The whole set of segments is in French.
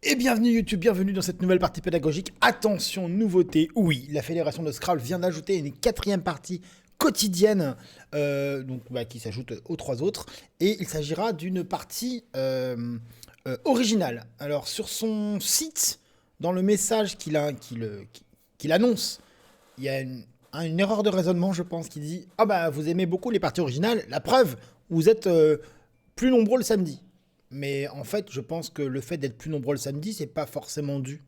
Et bienvenue YouTube, bienvenue dans cette nouvelle partie pédagogique. Attention, nouveauté, oui, la Fédération de Scrabble vient d'ajouter une quatrième partie quotidienne qui s'ajoute aux trois autres. Et il s'agira d'une partie originale. Alors sur son site, dans le message qu'il annonce, il y a une erreur de raisonnement, je pense, qui dit « Ah bah vous aimez beaucoup les parties originales, la preuve, vous êtes plus nombreux le samedi ». Mais en fait, je pense que le fait d'être plus nombreux le samedi, c'est pas forcément dû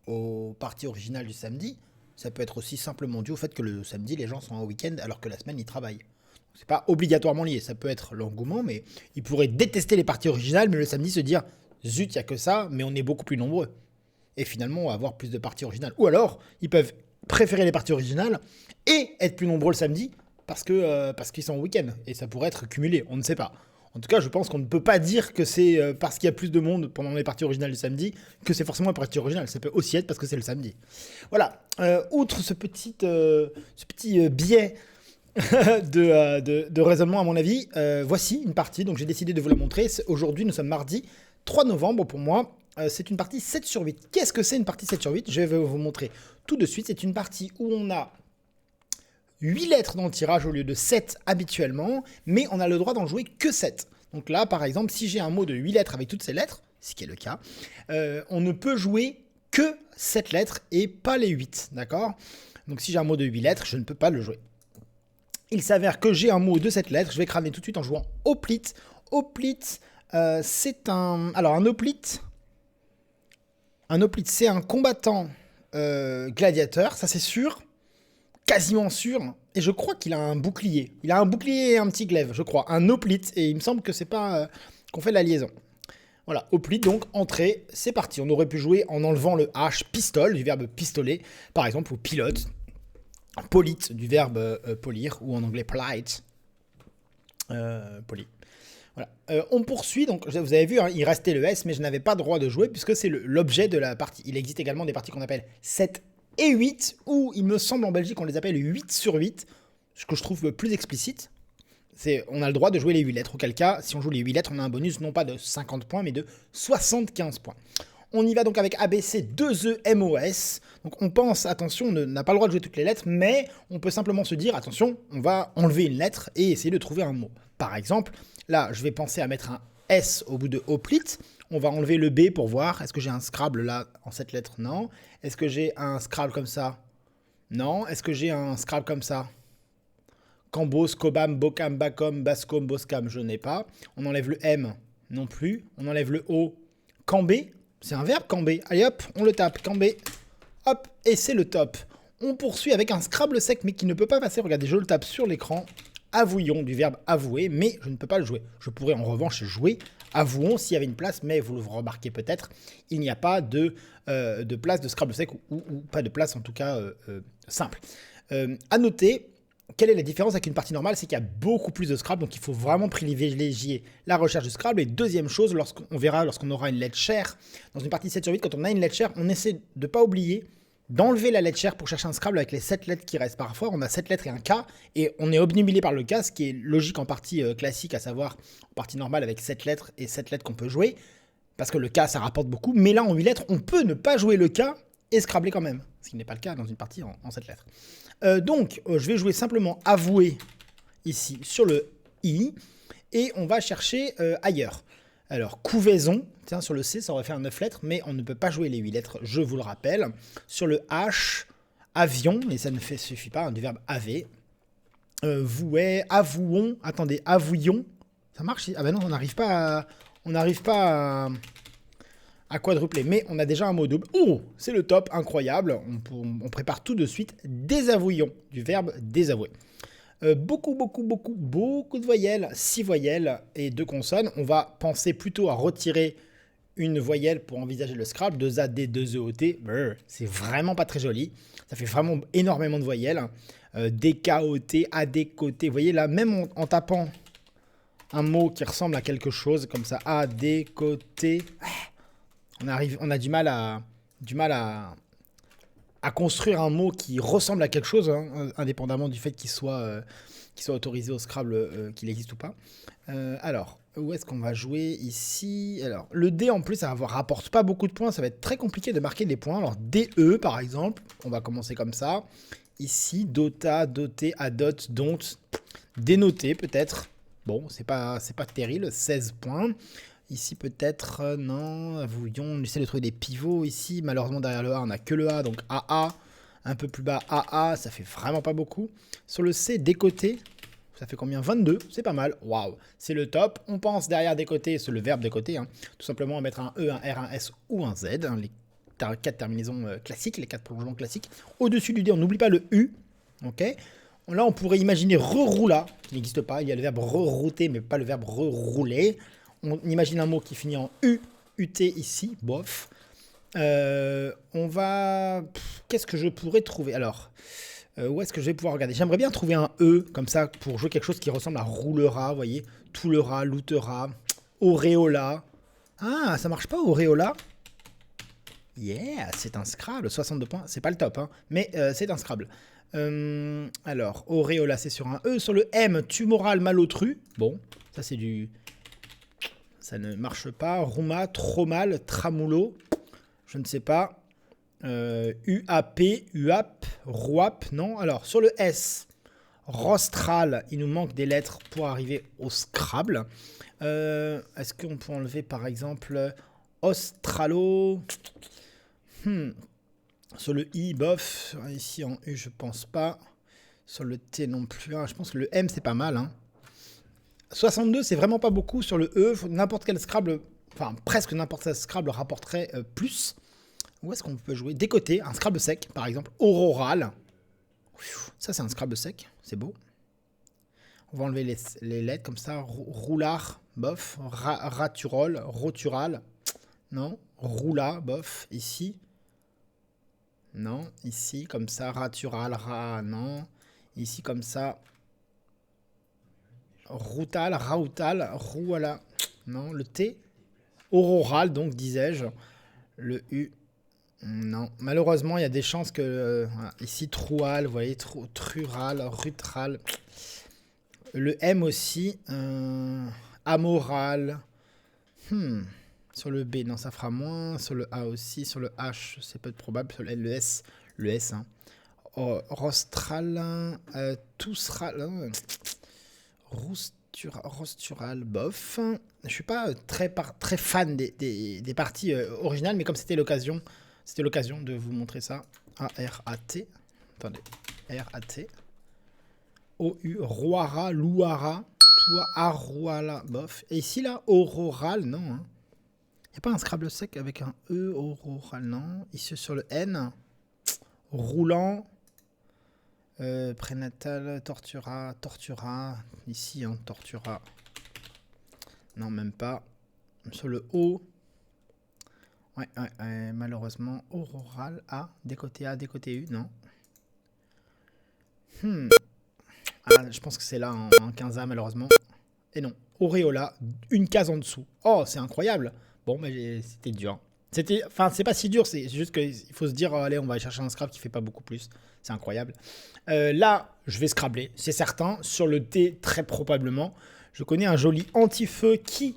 aux parties originales du samedi. Ça peut être aussi simplement dû au fait que le samedi, les gens sont en week-end alors que la semaine, ils travaillent. C'est pas obligatoirement lié. Ça peut être l'engouement, mais ils pourraient détester les parties originales, mais le samedi se dire zut, il y a que ça, mais on est beaucoup plus nombreux. Et finalement, on va avoir plus de parties originales. Ou alors, ils peuvent préférer les parties originales et être plus nombreux le samedi parce qu'ils sont en week-end. Et ça pourrait être cumulé, on ne sait pas. En tout cas, je pense qu'on ne peut pas dire que c'est parce qu'il y a plus de monde pendant les parties originales du samedi que c'est forcément une partie originale. Ça peut aussi être parce que c'est le samedi. Voilà. Outre ce petit biais de raisonnement, à mon avis, voici une partie. Donc j'ai décidé de vous la montrer. Aujourd'hui, nous sommes mardi 3 novembre. Pour moi, c'est une partie 7 sur 8. Qu'est-ce que c'est une partie 7 sur 8? Je vais vous montrer tout de suite. C'est une partie où on a 8 lettres dans le tirage au lieu de 7 habituellement, mais on a le droit d'en jouer que 7. Donc là, par exemple, si j'ai un mot de 8 lettres avec toutes ces lettres, ce qui est le cas, on ne peut jouer que 7 lettres et pas les 8, d'accord? Donc si j'ai un mot de 8 lettres, je ne peux pas le jouer. Il s'avère que j'ai un mot de 7 lettres, je vais cramer tout de suite en jouant Hoplite. Hoplite, c'est un... Alors un Hoplite, c'est un combattant gladiateur, ça c'est sûr. Quasiment sûr, et je crois qu'il a un bouclier. Il a un bouclier et un petit glaive, je crois. Un hoplite, et il me semble que c'est pas qu'on fait la liaison. Voilà, hoplite, donc entrée, c'est parti. On aurait pu jouer en enlevant le H, pistole, du verbe pistoler, par exemple, ou pilote. Polite, du verbe polir, ou en anglais polite. Poli. Voilà. On poursuit, donc vous avez vu, hein, il restait le S, mais je n'avais pas droit de jouer, puisque c'est l'objet de la partie. Il existe également des parties qu'on appelle 7 et 8, ou il me semble en Belgique on les appelle 8 sur 8, ce que je trouve plus explicite. On a le droit de jouer les 8 lettres, auquel cas, si on joue les 8 lettres, on a un bonus non pas de 50 points, mais de 75 points. On y va donc avec ABC 2 MOS. Donc on pense, attention, on n'a pas le droit de jouer toutes les lettres, mais on peut simplement se dire, attention, on va enlever une lettre et essayer de trouver un mot. Par exemple, là, je vais penser à mettre un S au bout de hoplite. On va enlever le B pour voir. Est-ce que j'ai un Scrabble là en cette lettre? Non. Est-ce que j'ai un Scrabble comme ça? Non. Est-ce que j'ai un Scrabble comme ça? Cambos, Cobam, Bocam, Bacom, Bascom, Boscam, je n'ai pas. On enlève le M, non plus. On enlève le O. Cambé, c'est un verbe camber. Allez hop, on le tape. Camber, hop, et c'est le top. On poursuit avec un Scrabble sec, mais qui ne peut pas passer. Regardez, je le tape sur l'écran. Avouillons, du verbe avouer, mais je ne peux pas le jouer. Je pourrais en revanche jouer avouons s'il y avait une place, mais vous le remarquez peut-être, il n'y a pas de place de Scrabble sec, ou pas de place en tout cas simple. À noter, quelle est la différence avec une partie normale? C'est qu'il y a beaucoup plus de Scrabble, donc il faut vraiment privilégier la recherche de Scrabble. Et deuxième chose, on verra lorsqu'on aura une lettre chère, dans une partie 7 sur 8, quand on a une lettre chère, on essaie de ne pas oublier d'enlever la lettre chère pour chercher un Scrabble avec les 7 lettres qui restent. Parfois, on a 7 lettres et un K, et on est obnubilé par le K, ce qui est logique en partie classique, à savoir en partie normale avec 7 lettres et 7 lettres qu'on peut jouer, parce que le K, ça rapporte beaucoup, mais là, en 8 lettres, on peut ne pas jouer le K et Scrabbler quand même, ce qui n'est pas le cas dans une partie en 7 lettres. Donc, je vais jouer simplement avouer ici sur le I, et on va chercher ailleurs. Alors, couvaison, tiens, sur le C, ça aurait fait un 9 lettres, mais on ne peut pas jouer les 8 lettres, je vous le rappelle. Sur le H, avion, et ça ne suffit pas, hein, du verbe avait. Vouet, avouons, attendez, avouillons, ça marche? Ah ben non, on n'arrive pas à quadrupler, mais on a déjà un mot double. Oh, c'est le top, incroyable, on prépare tout de suite, désavouillons, du verbe désavouer. Beaucoup de voyelles, 6 voyelles et 2 consonnes. On va penser plutôt à retirer une voyelle pour envisager le Scrabble. 2 A, D, 2 E, O, T. C'est vraiment pas très joli. Ça fait vraiment énormément de voyelles. D, K, O, T, A, D, K, O, T. Vous voyez là, même en tapant un mot qui ressemble à quelque chose, comme ça, A, D, K, O, T, on a du mal à construire un mot qui ressemble à quelque chose, hein, indépendamment du fait qu'il soit autorisé au Scrabble, qu'il existe ou pas. Alors, Où est-ce qu'on va jouer ici? Alors, le D en plus, ça rapporte pas beaucoup de points. Ça va être très compliqué de marquer des points. Alors, DE par exemple. On va commencer comme ça. Ici, Dota, Doté, Adot, Dont. Dénoté peut-être. Bon, c'est pas terrible. 16 points. Ici peut-être, non. Voyons, on essaie de trouver des pivots ici. Malheureusement, derrière le A, on n'a que le A. Donc AA. Un peu plus bas, AA. Ça fait vraiment pas beaucoup. Sur le C, décoté. Ça fait combien? 22, c'est pas mal. Waouh, c'est le top. On pense derrière des côtés, c'est le verbe des côtés. Hein. Tout simplement mettre un E, un R, un S ou un Z. Hein, les 4 terminaisons classiques, les 4 prolongements classiques. Au-dessus du D, on n'oublie pas le U. Ok. Là, on pourrait imaginer reroula, qui n'existe pas. Il y a le verbe rerouter, mais pas le verbe rerouler. On imagine un mot qui finit en U, UT ici, bof. On va... Qu'est-ce que je pourrais trouver? Alors... où est-ce que je vais pouvoir regarder? J'aimerais bien trouver un E, comme ça, pour jouer quelque chose qui ressemble à roulera, vous voyez. Toulera, lootera, auréola. Ah, ça marche pas, auréola? Yeah, c'est un Scrabble, 62 points. C'est pas le top, hein, mais c'est un Scrabble. Alors, auréola, c'est sur un E. Sur le M, tumoral, malotru. Bon, ça c'est du... Ça ne marche pas. Rouma, trop mal, tramoulo. Je ne sais pas. UAP, UAP, ROAP, non. Alors, sur le S, Rostral, il nous manque des lettres pour arriver au Scrabble. Est-ce qu'on peut enlever, par exemple, Australo? Sur le I, bof. Ici, en U, je pense pas. Sur le T, non plus. Je pense que le M, c'est pas mal. Hein. 62, c'est vraiment pas beaucoup. Sur le E, n'importe quel Scrabble, enfin, presque n'importe quel Scrabble rapporterait plus. Où est-ce qu'on peut jouer? Décoté, un Scrabble sec, par exemple. Auroral. Ça, c'est un Scrabble sec. C'est beau. On va enlever les lettres comme ça. Roulard, bof. Raturol, rotural. Non. Roula, bof. Ici. Non. Ici, comme ça. Ratural, non. Ici, comme ça. Routal, raoutal, rouala. Non. Le T. Auroral, donc, disais-je. Le U. Non, malheureusement, il y a des chances que... voilà. Ici, troual, vous voyez, trural, rutral. Le M aussi. Amoral. Sur le B, non, ça fera moins. Sur le A aussi. Sur le H, c'est peu probable. Sur le L, le S. Hein. Oh, rostral. Tousral. Rostural, bof. Je suis pas très fan des parties originales, mais comme c'était l'occasion de vous montrer ça. A-R-A-T. Attendez. R-A-T. O-U. Roara, Louara. Toi, Arouala. Bof. Et ici, là, Auroral, non. Il hein. n'y a pas un Scrabble sec avec un E, Auroral, non. Ici, sur le N. Roulant. Prénatal, Tortura. Ici, hein, Tortura. Non, même pas. Sur le O. Ouais, malheureusement, auroral A, décoté U, non. Ah, je pense que c'est là en 15A, malheureusement. Et non, auréola, une case en dessous. Oh, c'est incroyable. Bon, mais c'était dur. Enfin, c'est pas si dur, c'est juste qu'il faut se dire, allez, on va aller chercher un Scrabble qui fait pas beaucoup plus. C'est incroyable. Là, je vais Scrabbler, c'est certain. Sur le T, très probablement. Je connais un joli anti-feu qui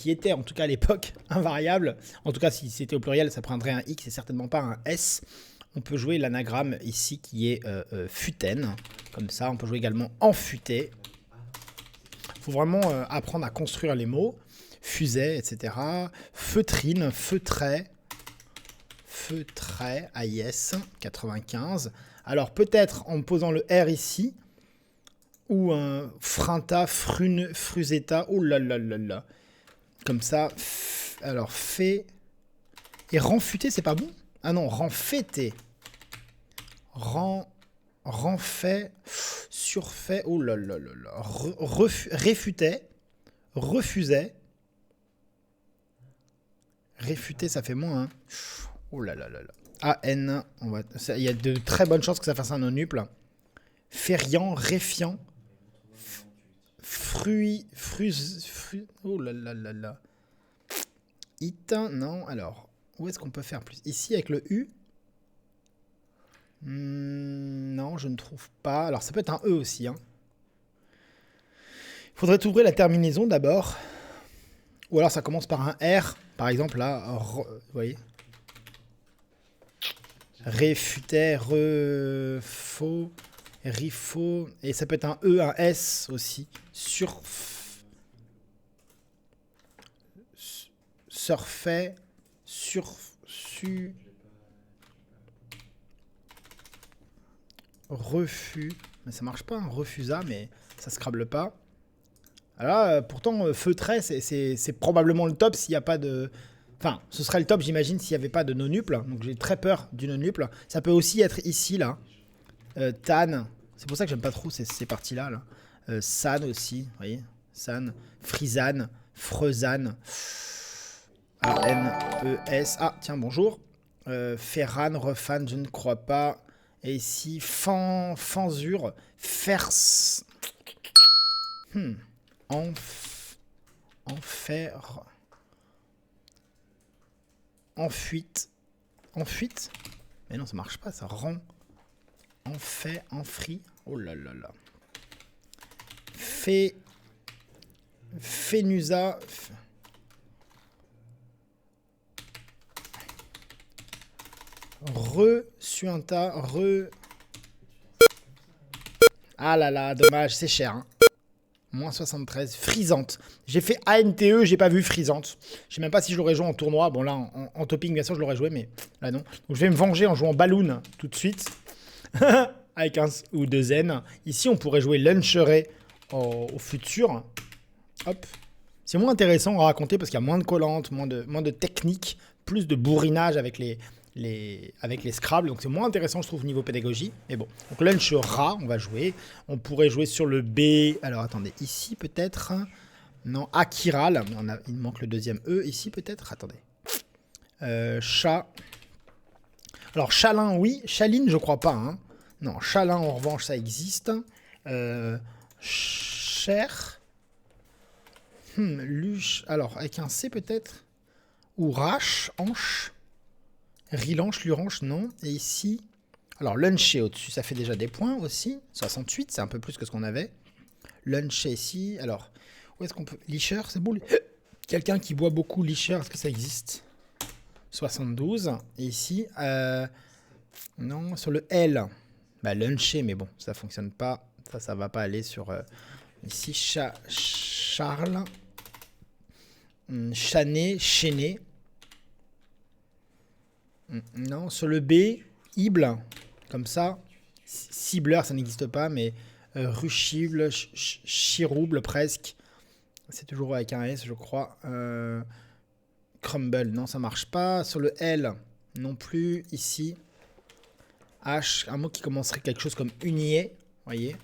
était en tout cas à l'époque invariable. En tout cas, si c'était au pluriel, ça prendrait un X et certainement pas un S. On peut jouer l'anagramme ici qui est futaine. Comme ça, on peut jouer également enfuté. Il faut vraiment apprendre à construire les mots. Fuset, etc. Feutrine, feutrait. Feutrait, AIS, 95. Alors peut-être en posant le R ici. Ou un frinta, fruseta. Oh là là là là. Comme ça, alors fait et renfuté, c'est pas bon? Ah non, renfêté. Renfait, surfait, oh là là là là. Réfutait, refusait. Réfuté, ça fait moins, hein. Oh là là là là. AN, il y a de très bonnes chances que ça fasse un nonuple. Fériant, réfiant. Oh là là là là. It, non. Alors, où est-ce qu'on peut faire plus? Ici, avec le U. Non, je ne trouve pas. Alors, ça peut être un E aussi. Hein. Faudrait trouver la terminaison d'abord. Ou alors ça commence par un R. Par exemple là, vous voyez. Réfutait, refaux, rifaux. Et ça peut être un E, un S aussi. Surfait, refus. Mais ça marche pas, un refusa, mais ça scrable pas. Alors pourtant, feutrait, c'est probablement le top s'il n'y a pas de... Enfin, ce serait le top, j'imagine, s'il n'y avait pas de nonuple. Donc j'ai très peur du nonuple. Ça peut aussi être ici, là. Tan. C'est pour ça que j'aime pas trop ces parties-là. Là. San aussi, vous voyez. San. Frisan. Frezan. A-N-E-S. Ah, tiens, bonjour. Ferran, Refan, je ne crois pas. Et ici, Fanzur. Fers. Enfer. Enfuite. Enfuite. Mais non, ça marche pas, ça rend. Enfri. Oh là là là. Fénusa. Suinta. Ah là là, dommage, c'est cher. Hein. Moins 73. Frisante. J'ai fait ANTE, j'ai pas vu Frisante. Je sais même pas si je l'aurais joué en tournoi. Bon là, en topping, bien sûr, je l'aurais joué, mais là non. Donc je vais me venger en jouant Balloon tout de suite. Avec un ou deux N. Ici, on pourrait jouer Luncheré au futur. Hop. C'est moins intéressant à raconter parce qu'il y a moins de collantes, moins de technique, plus de bourrinage avec les Scrabble. Donc c'est moins intéressant, je trouve, niveau pédagogie. Mais bon. Donc Lunchera, on va jouer. On pourrait jouer sur le B. Alors attendez, ici peut-être. Non, Akiral. Il manque le deuxième E. Ici peut-être. Attendez. Chat. Alors Chalin, oui. Chaline, je crois pas. Hein. Non, Chalin, en revanche, ça existe. Cher. Luche. Alors, avec un C peut-être. Ou Rache, Hanche. Rilanche, Luranche, non. Et ici. Alors, Lunché au-dessus, ça fait déjà des points aussi. 68, c'est un peu plus que ce qu'on avait. Lunché ici. Alors, où est-ce qu'on peut. Licher, c'est bon. Quelqu'un qui boit beaucoup Licher, est-ce que ça existe? 72. Et ici. Non, sur le L. Bah, Lunché, mais bon, ça fonctionne pas. Ça va pas aller sur. Ici, Charles. Chané, Chéné. Non, sur le B, Ible, comme ça. Cibleur, ça n'existe pas, mais Ruchible, Chirouble, presque. C'est toujours avec un S, je crois. Crumble, non, ça marche pas. Sur le L, non plus. Ici, H, un mot qui commencerait quelque chose comme unier, voyez.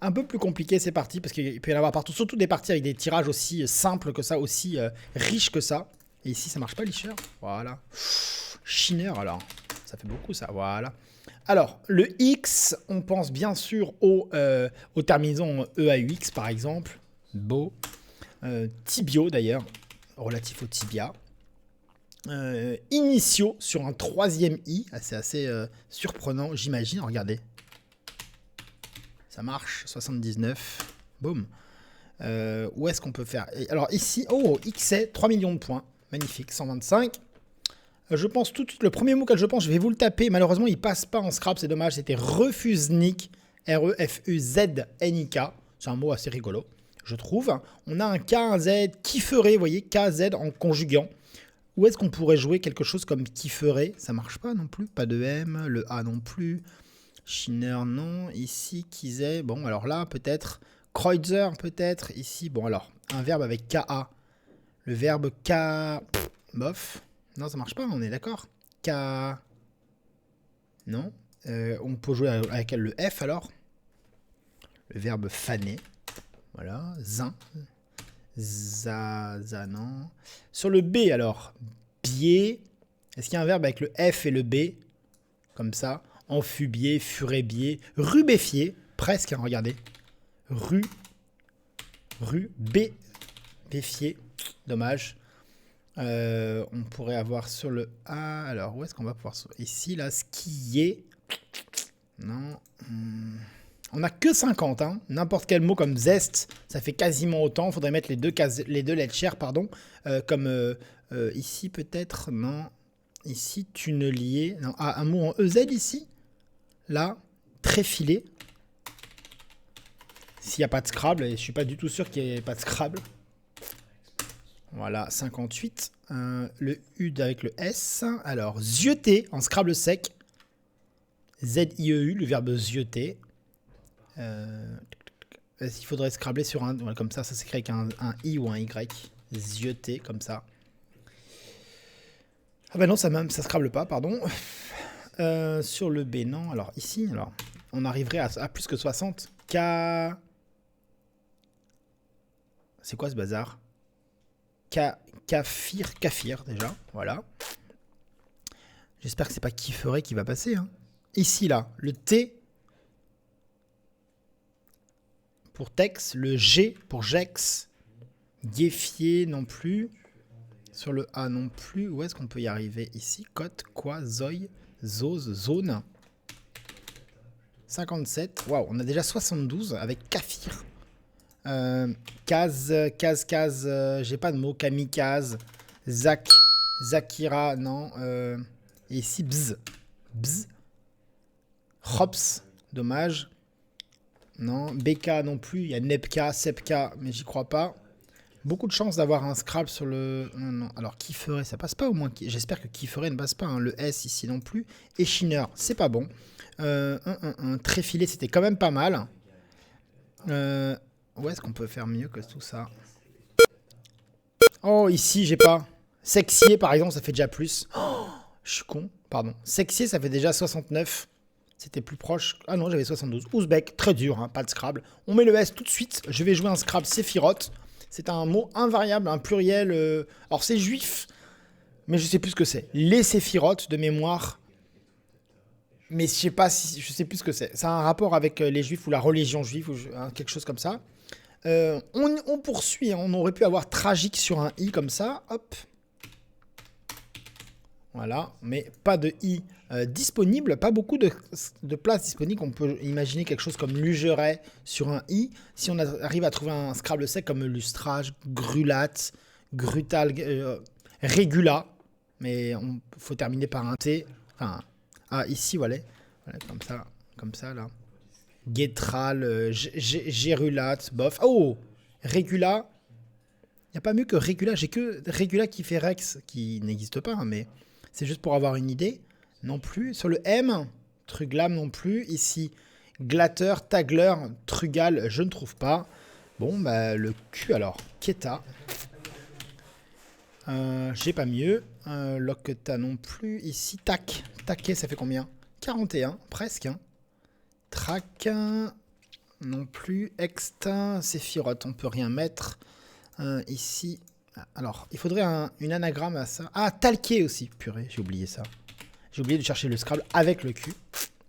Un peu plus compliqué ces parties, parce qu'il peut y en avoir partout. Surtout des parties avec des tirages aussi simples que ça, aussi riches que ça. Et ici, ça marche pas, Licher. Voilà. Shiner, alors. Ça fait beaucoup, ça. Voilà. Alors, le X, on pense bien sûr aux terminaisons EAUX, par exemple. Beau. Tibio, d'ailleurs. Relatif au tibia. Initio, sur un troisième I. C'est assez surprenant, j'imagine. Regardez. Ça marche. 79. Boum. Où est-ce qu'on peut faire? Alors, ici, oh, XA, 3 millions de points. Magnifique, 125. Je pense tout de suite, le premier mot que je pense, je vais vous le taper. Malheureusement, il passe pas en Scrabble, c'est dommage. C'était refusnik, R-E-F-U-Z-N-I-K. C'est un mot assez rigolo, je trouve. On a un K, un Z, kifferé, vous voyez, KZ en conjuguant. Où est-ce qu'on pourrait jouer quelque chose comme kifferé? Ça marche pas non plus, pas de M, le A non plus. Schiner, non. Ici, Kizé, bon, alors là, peut-être. Kreutzer, peut-être. Ici, bon, alors, un verbe avec K-A. Le verbe K... bof. Non, ça marche pas, on est d'accord. K... Non. On peut jouer avec le F, alors. Le verbe faner. Voilà. Zin. Non. Sur le B, alors. Biais. Est-ce qu'il y a un verbe avec le F et le B? Comme ça. Enfubier, furébier. Rubéfier. Presque, hein, regardez. Béfier. Dommage. On pourrait avoir sur le A. Alors, où est-ce qu'on va pouvoir... Ici, là, skier. Non. On n'a que 50, hein. N'importe quel mot comme zeste, ça fait quasiment autant. Il faudrait mettre les deux lettres chères, pardon. Comme ici peut-être, non. Ici, tunnelier. Non, ah, un mot en EZ ici. Là, tréfilé. S'il n'y a pas de Scrabble, et je suis pas du tout sûr qu'il n'y ait pas de Scrabble. Voilà, 58. Le U avec le S. Alors, zioter en Scrabble sec. Z-I-E-U, le verbe zioter. Il faudrait scrabler sur un... Voilà, comme ça s'écrit avec un I ou un Y. Zioter, comme ça. Ah bah non, ça scrable pas, pardon. Sur le B, non. Alors, ici, alors, on arriverait à plus que 60. C'est quoi ce bazar? Kafir, déjà. Voilà. J'espère que c'est pas kifferé qui va passer. Hein. Ici, là, le T pour Tex, le G pour Gex. Guéfier non plus. Sur le A non plus. Où est-ce qu'on peut y arriver? Ici, cote, quoi, zoï, zose, zone. 57. Waouh, on a déjà 72 avec Kafir. Kaz, j'ai pas de mots. Kamikaze, Zakira, non. Et ici, Bz. Hops, dommage. Non, BK non plus. Il y a Nepka, Sepka, mais j'y crois pas. Beaucoup de chance d'avoir un Scrabble sur le... Non. Alors, qui ferait? Ça passe pas au moins. J'espère que qui ferait ne passe pas. Hein. Le S ici non plus. Et Schinner, c'est pas bon. Tréfilé, c'était quand même pas mal. Où est-ce qu'on peut faire mieux que tout ça? Oh, ici, j'ai pas. Sexier, par exemple, ça fait déjà plus. Oh, je suis con, pardon. Sexier, ça fait déjà 69. C'était plus proche. Ah non, j'avais 72. Ouzbek, très dur, hein, pas de Scrabble. On met le S tout de suite. Je vais jouer un Scrabble Sephiroth. C'est un mot invariable, un pluriel. Alors, c'est juif, mais je sais plus ce que c'est. Les Sephiroth, de mémoire. Mais je sais plus ce que c'est. Ça a un rapport avec les juifs ou la religion juive, ou quelque chose comme ça. On poursuit. Hein. On aurait pu avoir tragique sur un I comme ça. Hop. Voilà, mais pas de I disponible, pas beaucoup de places disponibles. On peut imaginer quelque chose comme lugeret sur un I. Si on arrive à trouver un Scrabble sec comme lustrage, grulat, grutal, régula, mais il faut terminer par un T. Enfin, ici, voilà comme ça, là. Guétral, gérulat, bof. Oh, régula. Il n'y a pas mieux que régula. J'ai que régula qui fait Rex, qui n'existe pas, hein, mais... C'est juste pour avoir une idée. Non plus. Sur le M, truglam non plus. Ici, glatteur, tagler, trugal, je ne trouve pas. Bon, bah, le Q alors. Keta. J'ai pas mieux. Loketa non plus. Ici, tac. Taquet, ça fait combien? 41, presque. Hein. Trac. Non plus. Extin, Sephiroth, on peut rien mettre. Ici. Alors, il faudrait une anagramme à ça. Ah, talqué aussi. Purée, j'ai oublié ça. J'ai oublié de chercher le Scrabble avec le Q.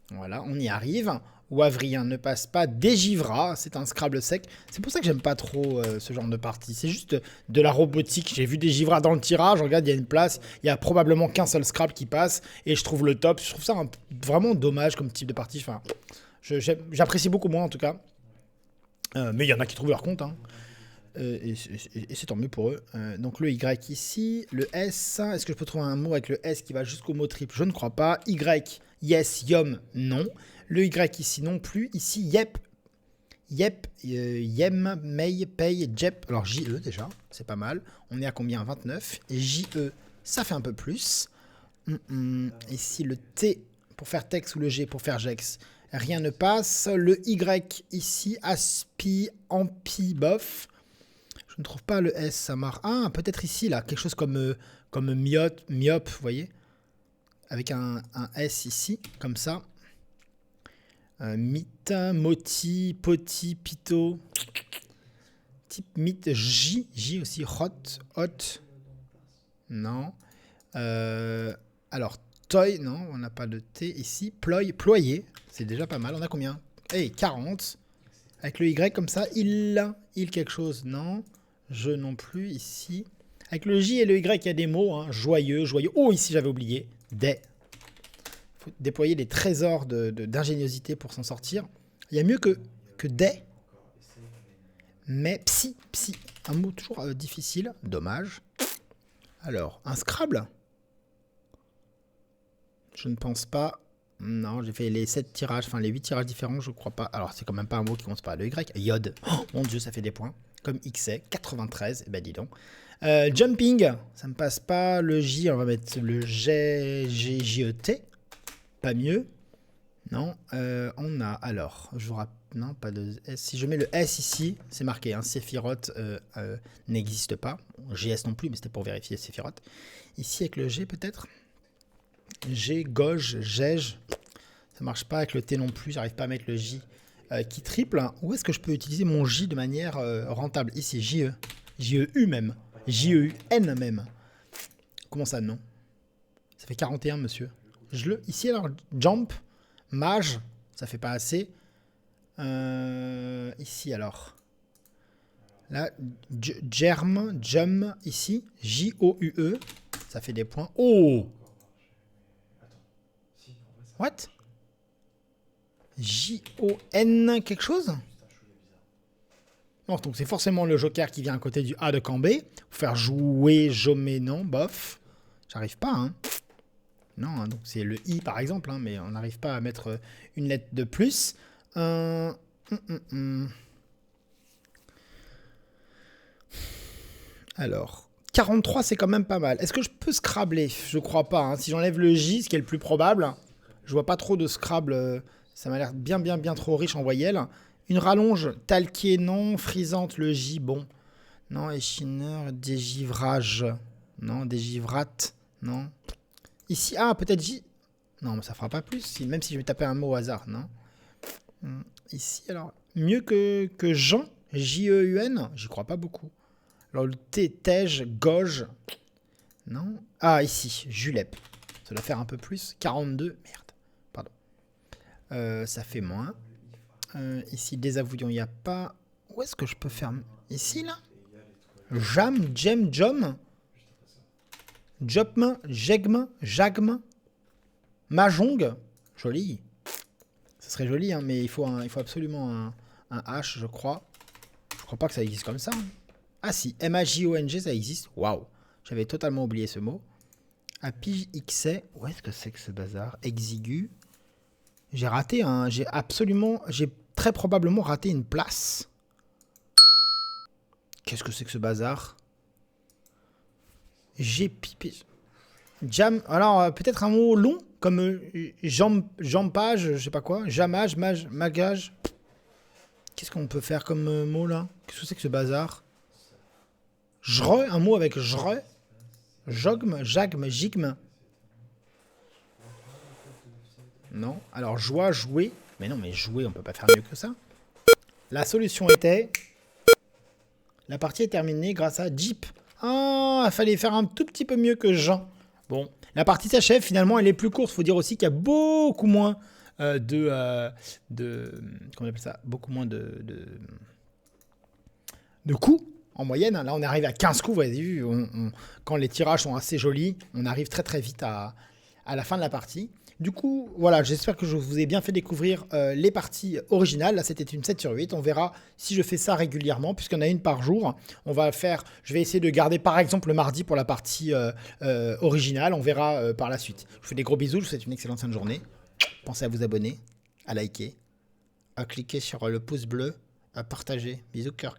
Voilà, on y arrive. Ouavrien ne passe pas. Dégivra, c'est un Scrabble sec. C'est pour ça que j'aime pas trop ce genre de partie. C'est juste de la robotique. J'ai vu Dégivra dans le tirage. Regarde, il y a une place. Il y a probablement qu'un seul Scrabble qui passe. Et je trouve le top. Je trouve ça vraiment dommage comme type de partie. Enfin, j'apprécie beaucoup moins en tout cas. Mais il y en a qui trouvent leur compte. Hein. Et c'est tant mieux pour eux. Donc le Y ici, le S. Est-ce que je peux trouver un mot avec le S qui va jusqu'au mot triple? Je ne crois pas. Y, yes, yum, non. Le Y ici non plus. Ici, yep. Yep, yem, mei, pay, jep. Alors JE déjà, c'est pas mal. On est à combien? 29. Et JE, ça fait un peu plus. Ici le T pour faire Tex ou le G pour faire Gex. Rien ne passe. Le Y ici, aspi, ampi, bof. Je ne trouve pas le S, ça marche. Ah, peut-être ici, là, quelque chose comme myope, vous voyez? Avec un S ici, comme ça. Mythe, moti, poti, pito. Type mythe, J aussi, hot. Non. Alors, toy, non, on n'a pas de T ici. Ployer, c'est déjà pas mal. On a combien? 40. Avec le Y comme ça, il quelque chose, non. Je non plus, ici. Avec le J et le Y, il y a des mots. Hein. Joyeux. Oh, ici, j'avais oublié. Il faut déployer des trésors d'ingéniosité pour s'en sortir. Il y a mieux que des. Mais psy. Un mot toujours difficile. Dommage. Alors, un Scrabble? Je ne pense pas. Non, j'ai fait les 7 tirages, enfin les 8 tirages différents, je crois pas. Alors, c'est quand même pas un mot qui commence par le Y. Yod. Oh, mon Dieu, ça fait des points. Comme XA, 93. Eh ben, dis donc. Jumping, ça me passe pas. Le J, on va mettre le G-J-E-T. Pas mieux. Non. On a, alors, je vous rappelle. Non, pas de S. Si je mets le S ici, c'est marqué. Hein, Sephiroth n'existe pas. GS non plus, mais c'était pour vérifier Sephiroth. Ici, avec le G, peut-être. G, Gauge, Gège. Ça marche pas avec le T non plus. J'arrive pas à mettre le J qui triple. Où est-ce que je peux utiliser mon J de manière rentable? Ici, J-E. J-E-U même. J-E-U-N même. Comment ça, non? Ça fait 41, monsieur. Ici, alors, Jump, Mage. Ça fait pas assez. Ici, alors. Là, Germ, Jum, ici. J-O-U-E. Ça fait des points. Oh! What? J-O-N quelque chose? Non, donc c'est forcément le joker qui vient à côté du A de Cambé. Pour faire jouer, jomé, non, bof. J'arrive pas, hein. Non, hein, donc c'est le I par exemple, hein, mais on n'arrive pas à mettre une lettre de plus. Alors, 43 c'est quand même pas mal. Est-ce que je peux scrabler? Je crois pas, hein. Si j'enlève le J, ce qui est le plus probable... Je vois pas trop de Scrabble. Ça m'a l'air bien trop riche en voyelles. Une rallonge, talquier, non. Frisante, le J, bon. Non, échineur, dégivrage. Non, dégivrate, non. Ici, ah, peut-être J. Non, mais ça fera pas plus. Même si je vais taper un mot au hasard, non. Ici, alors, mieux que Jean, J-E-U-N, j'y crois pas beaucoup. Alors, le T, Tej, Gauge. Non. Ah, ici, Julep. Ça doit faire un peu plus. 42, merde. Ça fait moins. Ici, désavouillons, il n'y a pas... Où est-ce que je peux faire... Ici, là? Jam, Jem, Jom. Jopm, Jegm, Jagm. Mahjong. Joli. Ça serait joli, hein, mais il faut absolument un H, je crois. Je crois pas que ça existe comme ça. Hein. Ah si, M-A-J-O-N-G, ça existe. Waouh. J'avais totalement oublié ce mot. Apige, XA. Où est-ce que c'est que ce bazar? Exigu. J'ai raté, hein, j'ai très probablement raté une place. Qu'est-ce que c'est que ce bazar? J'ai pipé. Jam, alors peut-être un mot long, comme jampage, je sais pas quoi. Jamage, magage. Qu'est-ce qu'on peut faire comme mot là? Qu'est-ce que c'est que ce bazar? Jre, un mot avec jre. Jogme, jagme, jigme. Non. Alors, joie, jouer. Mais non, mais jouer, on peut pas faire mieux que ça. La solution était... La partie est terminée grâce à Jeep. Ah, il fallait faire un tout petit peu mieux que Jean. Bon, la partie s'achève. Finalement, elle est plus courte. Il faut dire aussi qu'il y a beaucoup moins comment on appelle ça? Beaucoup moins de coups en moyenne. Là, on arrive à 15 coups. Vous avez vu, quand les tirages sont assez jolis, on arrive très vite à la fin de la partie. Du coup, voilà, j'espère que je vous ai bien fait découvrir les parties originales. Là, c'était une 7 sur 8. On verra si je fais ça régulièrement, puisqu'on a une par jour. Je vais essayer de garder, par exemple, le mardi pour la partie originale. On verra par la suite. Je vous fais des gros bisous. Je vous souhaite une excellente fin de journée. Pensez à vous abonner, à liker, à cliquer sur le pouce bleu, à partager. Bisous, cœur.